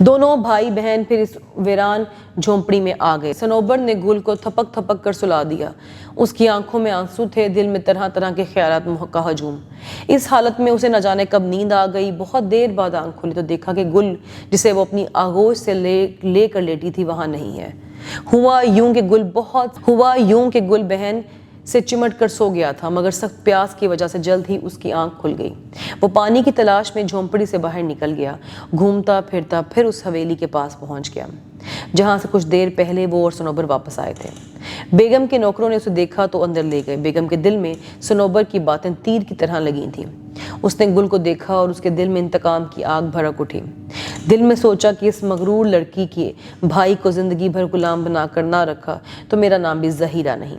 دونوں بھائی بہن پھر اس ویران جھونپڑی میں آ گئے۔ صنوبر نے گل کو تھپک تھپک کر سلا دیا۔ اس کی آنکھوں میں آنسو تھے، دل میں طرح طرح کے خیالات کا ہجوم۔ اس حالت میں اسے نہ جانے کب نیند آ گئی۔ بہت دیر بعد آنکھ کھلی تو دیکھا کہ گل جسے وہ اپنی آغوش سے لے کر لیٹی تھی وہاں نہیں ہے۔ ہوا یوں کہ گل بہن سے چمٹ کر سو گیا تھا، مگر سخت پیاس کی وجہ سے جلد ہی اس کی آنکھ کھل گئی۔ وہ پانی کی تلاش میں جھونپڑی سے باہر نکل گیا، گھومتا پھرتا پھر اس حویلی کے پاس پہنچ گیا جہاں سے کچھ دیر پہلے وہ اور صنوبر واپس آئے تھے۔ بیگم کے نوکروں نے اسے دیکھا تو اندر لے گئے۔ بیگم کے دل میں صنوبر کی باتیں تیر کی طرح لگی تھیں۔ اس نے گل کو دیکھا اور اس کے دل میں انتقام کی آگ بھڑک اٹھی۔ دل میں سوچا کہ اس مغرور لڑکی کے بھائی کو زندگی بھر غلام بنا کر نہ رکھا تو میرا نام بھی زہیرہ نہیں۔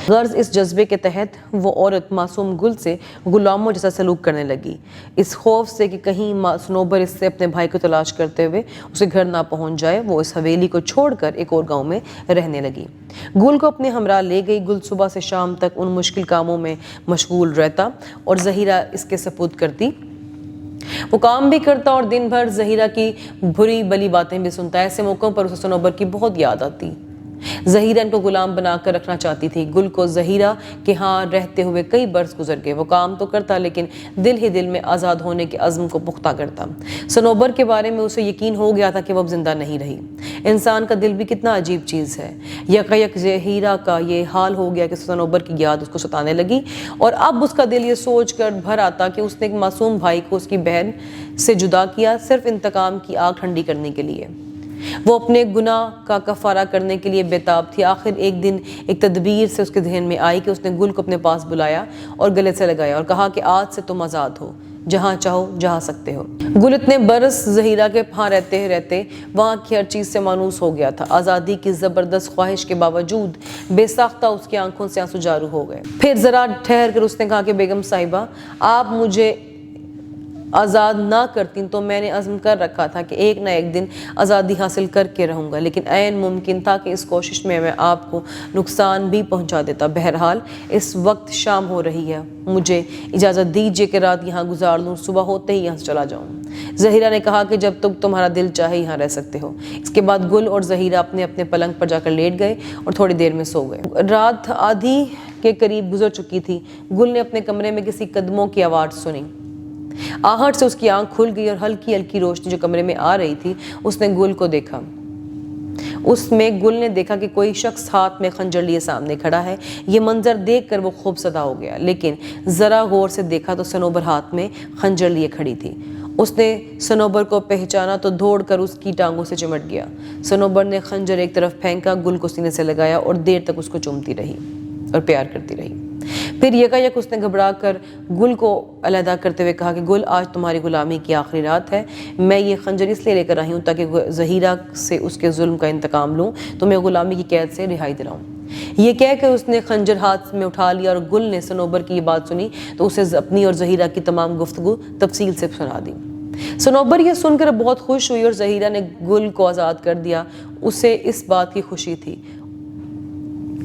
غرض اس جذبے کے تحت وہ عورت معصوم گل سے غلاموں جیسا سلوک کرنے لگی، اس خوف سے کہ کہیں صنوبر اس سے اپنے بھائی کو تلاش کرتے ہوئے اسے گھر نہ پہنچ جائے، وہ اس حویلی کو چھوڑ کر ایک اور گاؤں میں رہنے لگی۔ گل کو اپنے ہمراہ لے گئی۔ گل صبح سے شام تک ان مشکل کاموں میں مشغول رہتا اور زہیرہ اس کے سپرد کرتی۔ وہ کام بھی کرتا اور دن بھر زہیرہ کی بری بلی باتیں بھی سنتا۔ ایسے موقعوں پر اسے صنوبر کی بہت یاد آتی۔ زہیرہ ان کو غلام بنا کر رکھنا چاہتی تھی۔ گل کو زہیرہ کے ہاں رہتے ہوئے کئی برس گزر گئے۔ وہ کام تو کرتا لیکن دل ہی دل میں آزاد ہونے کے عزم کو پختہ کرتا۔ صنوبر کے بارے میں اسے یقین ہو گیا تھا کہ وہ اب زندہ نہیں رہی۔ انسان کا دل بھی کتنا عجیب چیز ہے۔ یک زہیرہ کا یہ حال ہو گیا کہ صنوبر کی یاد اس کو ستانے لگی اور اب اس کا دل یہ سوچ کر بھر آتا کہ اس نے ایک معصوم بھائی کو اس کی بہن سے جدا کیا صرف انتقام کی آگ ٹھنڈی کرنے کے لیے۔ وہ اپنے گناہ کا کفارہ کرنے کے لیے بےتاب تھی۔ آخر ایک دن ایک تدبیر سے اس کے ذہن میں آئی کہ اس نے گل کو اپنے پاس بلایا اور گلے سے لگایا اور کہا کہ آج سے تم آزاد ہو، جہاں چاہو جا سکتے ہو۔ گل اتنے برس زہیرہ کے ہاں رہتے وہاں کی ہر چیز سے مانوس ہو گیا تھا۔ آزادی کی زبردست خواہش کے باوجود بے ساختہ اس کی آنکھوں سے آنسو جاری ہو گئے۔ پھر ذرا ٹھہر کر اس نے کہا کہ بیگم صاحبہ، آپ مجھے آزاد نہ کرتی تو میں نے عزم کر رکھا تھا کہ ایک نہ ایک دن آزادی حاصل کر کے رہوں گا، لیکن عین ممکن تھا کہ اس کوشش میں آپ کو نقصان بھی پہنچا دیتا۔ بہرحال اس وقت شام ہو رہی ہے، مجھے اجازت دیجیے کہ رات یہاں گزار لوں، صبح ہوتے ہی یہاں سے چلا جاؤں۔ زہیرہ نے کہا کہ جب تک تمہارا دل چاہے یہاں رہ سکتے ہو۔ اس کے بعد گل اور زہیرہ اپنے اپنے پلنگ پر جا کر لیٹ گئے اور تھوڑی دیر میں سو گئے۔ رات آدھی کے قریب گزر چکی تھی۔ گل نے اپنے کمرے میں کسی قدموں کی آواز سنی۔ آہٹ سے اس کی آنکھ کھل گئی اور ہلکی ہلکی روشنی جو کمرے میں آ رہی تھی اس نے گل کو دیکھا۔ اس میں گل نے دیکھا کہ کوئی شخص ہاتھ میں خنجر لیے سامنے کھڑا ہے۔ یہ منظر دیکھ کر وہ خوف زدہ ہو گیا، لیکن ذرا غور سے دیکھا تو صنوبر ہاتھ میں خنجر لیے کھڑی تھی۔ اس نے صنوبر کو پہچانا تو دوڑ کر اس کی ٹانگوں سے چمٹ گیا۔ صنوبر نے خنجر ایک طرف پھینکا، گل کو سینے سے لگایا اور دیر تک اس کو چومتی رہی اور پیار کرتی رہی۔ پھر یکایک اس نے گھبرا کر گل کو علیحدہ کرتے ہوئے کہا کہ گل، آج تمہاری غلامی کی آخری رات ہے۔ میں یہ خنجر اس لیے لے کر آئی ہوں تاکہ زہیرہ سے اس کے ظلم کا انتقام لوں، تمہیں غلامی کی قید سے رہائی دلاؤں۔ یہ کہہ کر اس نے خنجر ہاتھ میں اٹھا لیا اور گل نے صنوبر کی یہ بات سنی تو اسے اپنی اور زہیرہ کی تمام گفتگو تفصیل سے سنا دی۔ صنوبر یہ سن کر بہت خوش ہوئی اور زہیرہ نے گل کو آزاد کر دیا۔ اسے اس بات کی خوشی تھی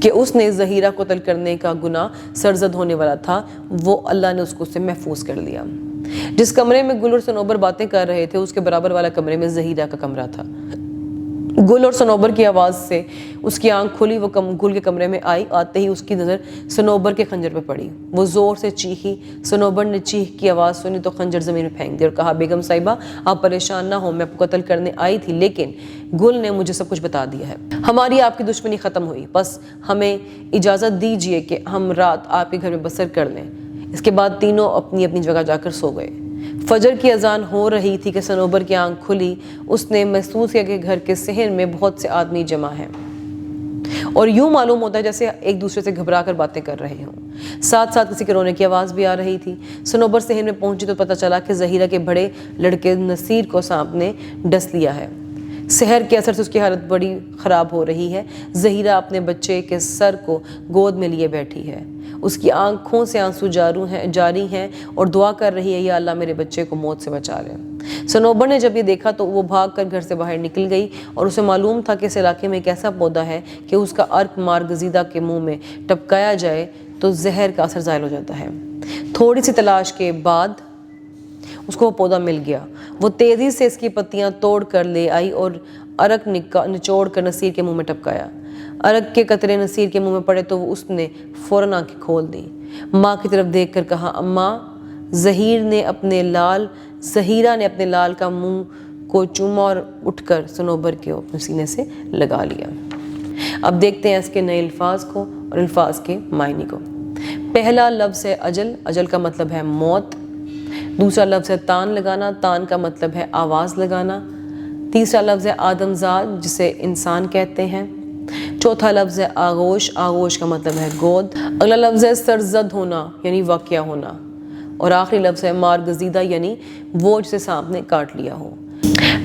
کہ اس نے زہیرہ کو قتل کرنے کا گناہ سرزد ہونے والا تھا، وہ اللہ نے اس کو اس سے محفوظ کر لیا۔ جس کمرے میں گل اور صنوبر باتیں کر رہے تھے اس کے برابر والا کمرے میں زہیرہ کا کمرہ تھا۔ گل اور صنوبر کی آواز سے اس کی آنکھ کھلی، وہ گل کے کمرے میں آئی۔ آتے ہی اس کی نظر صنوبر کے خنجر پہ پڑی۔ وہ زور سے چیخی۔ صنوبر نے چیخ کی آواز سنی تو خنجر زمین میں پھینک دیا اور کہا، بیگم صاحبہ آپ پریشان نہ ہو، میں آپ کو قتل کرنے آئی تھی لیکن گل نے مجھے سب کچھ بتا دیا ہے۔ ہماری آپ کی دشمنی ختم ہوئی، بس ہمیں اجازت دیجیے کہ ہم رات آپ کے گھر میں بسر کر لیں۔ اس کے بعد تینوں اپنی اپنی جگہ جا کر سو گئے۔ فجر کی اذان ہو رہی تھی کہ صنوبر کی آنکھ کھلی۔ اس نے محسوس کیا کہ گھر کے صحن میں بہت سے آدمی جمع ہیں اور یوں معلوم ہوتا ہے جیسے ایک دوسرے سے گھبرا کر باتیں کر رہے ہوں۔ ساتھ ساتھ کسی کے رونے کی آواز بھی آ رہی تھی۔ صنوبر صحن میں پہنچی تو پتہ چلا کہ زہیرہ کے بڑے لڑکے نصیر کو سانپ نے ڈس لیا ہے۔ سحر کے اثر سے اس کی حالت بڑی خراب ہو رہی ہے۔ زہیرہ اپنے بچے کے سر کو گود میں لیے بیٹھی ہے۔ اس کی آنکھوں سے آنسو جاری ہیں اور دعا کر رہی ہے، یا اللہ میرے بچے کو موت سے بچا لے۔ صنوبر نے جب یہ دیکھا تو وہ بھاگ کر گھر سے باہر نکل گئی اور اسے معلوم تھا کہ اس علاقے میں ایک ایسا پودا ہے کہ اس کا عرق مار گزیدہ کے منہ میں ٹپکایا جائے تو زہر کا اثر زائل ہو جاتا ہے۔ تھوڑی سی تلاش کے بعد اس کو وہ پودا مل گیا۔ وہ تیزی سے اس کی پتیاں توڑ کر لے آئی اور ارک نچوڑ کر نصیر کے منہ میں ٹپکایا۔ ارک کے قطرے نصیر کے منہ میں پڑے تو اس نے فوراً آنکھیں کھول دی۔ ماں کی طرف دیکھ کر کہا، اماں۔ زہیرہ نے اپنے لال کا منہ کو چوما اور اٹھ کر صنوبر کے اپنے سینے سے لگا لیا۔ اب دیکھتے ہیں اس کے نئے الفاظ کو اور الفاظ کے معنی کو۔ پہلا لفظ ہے اجل، اجل کا مطلب ہے موت۔ دوسرا لفظ ہے تان لگانا، تان کا مطلب ہے آواز لگانا۔ تیسرا لفظ ہے آدم زاد جسے انسان کہتے ہیں۔ چوتھا لفظ ہے آغوش، آغوش کا مطلب ہے گود۔ اگلا لفظ ہے سرزد ہونا یعنی واقعہ ہونا، اور آخری لفظ ہے مارگزیدہ یعنی وہ جسے سانپ نے کاٹ لیا ہو۔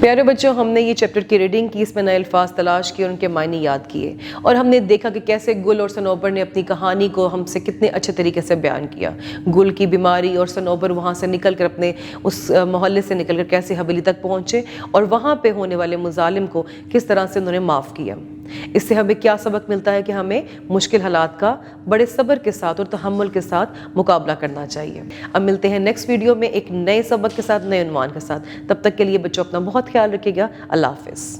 پیارے بچوں، ہم نے یہ چیپٹر کی ریڈنگ کی، اس میں نئے الفاظ تلاش کیے اور ان کے معنی یاد کیے، اور ہم نے دیکھا کہ کیسے گل اور صنوبر نے اپنی کہانی کو ہم سے کتنے اچھے طریقے سے بیان کیا۔ گل کی بیماری اور صنوبر وہاں سے نکل کر اپنے اس محلے سے نکل کر کیسے حویلی تک پہنچے اور وہاں پہ ہونے والے مظالم کو کس طرح سے انہوں نے معاف کیا۔ اس سے ہمیں کیا سبق ملتا ہے کہ ہمیں مشکل حالات کا بڑے صبر کے ساتھ اور تحمل کے ساتھ مقابلہ کرنا چاہیے۔ اب ملتے ہیں نیکسٹ ویڈیو میں ایک نئے سبق کے ساتھ، نئے عنوان کے ساتھ۔ تب تک کے لیے بچوں اپنا بہت خیال رکھیے گا۔ اللہ حافظ۔